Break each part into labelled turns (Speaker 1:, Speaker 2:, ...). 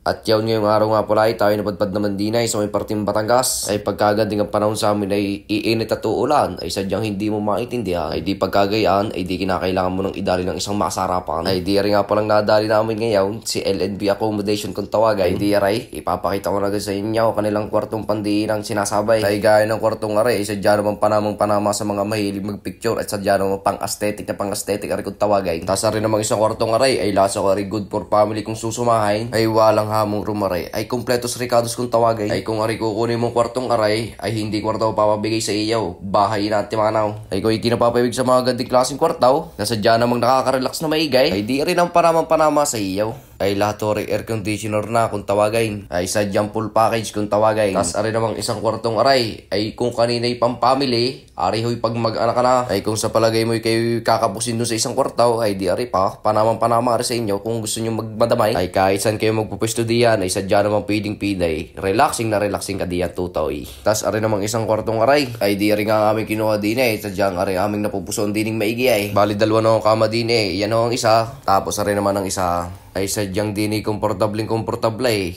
Speaker 1: At yaw ngayong araw nga pala ay tayo napadpad naman din ay sa may parting Batangas. Ay pagkaganding ang panahon sa amin ay iinit at uulan ay sadyang hindi mo maintindihan. Ay di pagkagayaan ay di kinakailangan mo nang idali ng isang masarapan. Ay di rin nga palang nadali namin ngayon si LNB accommodation kung tawag. Ay di aray ipapakita ko na sa inyo kanilang kwartong pandiin ang sinasabay. Ay gaya ng kwartong aray ay sadya naman panama sa mga mahilig magpicture at sadya naman pang-aesthetic aray kung tawag ay. Tapos rin namang isang kwartong aray ay lasa ko aray good for family kung susumahin. Ay walang hamong rumare ay kumpletos ricados kung tawagay. Ay kung ari kukunin mong kwartong aray ay hindi kwartaw papabigay sa iyo, bahay na timanaw. Ay kung ikinapapawig sa mga ganting klaseng kwartaw na sadya namang nakaka-relax na maigay ay di rin ang panama sa iyo. Ay lahat ori air conditioner na kung tawagay. Ay sadyang full package kung tawagay. Tas ari namang isang kwartong aray ay kung kanina'y pang family ari hoy pag mag-anak ka na ay kung sa palagay mo kayo kakapusin dun sa isang kwartaw ay di ari pa panama ari sa inyo kung gusto nyo magmadamay ay kahit saan kayo magpupwesto diyan ay sadya namang pwedeng piday relaxing ka diyan tutoy. Tas ari namang isang kwartong aray ay di ari nga aming kinuha din eh sadyang ari aming napupuson dining maigi ay bali dalawa na kama din eh yan ang isa tapos ari naman ang isa ay sadyang dini komportable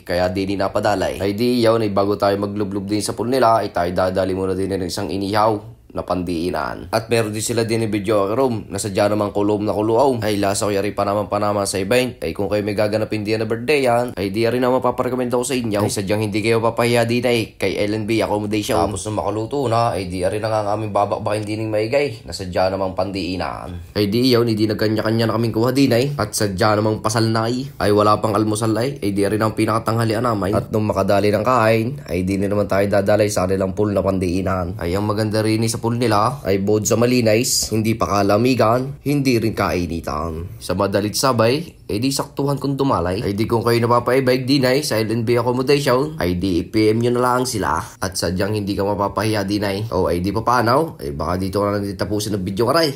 Speaker 1: kaya dini napadalay. Ay di yaw na bago tayo maglublob din sa pool nila ay tayo dadali muna din ng isang inihaw na pandiinan. At meron din sila din video room na sadya namang kulom na kuluaw. Ay lasa ko yari panama sa event. Ay kung kayo may gaganapin din na birthday yan ay di rin na mapaparekomenda ko sa inyo. Ay sadyang hindi kayo papahiya din ay kay LNB accommodation. Tapos nung makaluto na ay di rin na nga aming babakbakin din ng maigay na sadya namang pandiinan. Ay di yaw hindi nagkanya-kanya na kaming kuha din ay at sadya namang pasal na ay wala pang almusal ay di rin ang pinakatanghalian namin. At nung makadali ng kain ay di naman tayo dadalay sa kanilang pool na pandiinan. Ay ang maganda rin sa pool nila ay board sa malinays, hindi pa kalamigan, hindi rin kainitan. Sa madalit sabay, ay di saktuhan kung dumalay. Ay di kung kayo napapaibig dinay sa LNB accommodation, ay di i-PM nyo na lang sila. At sadyang hindi ka mapapahiya dinay. O ay di pa paanaw, ay baka dito ka na nagtitapusin ng video karay.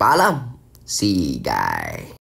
Speaker 1: Paalam! See guy.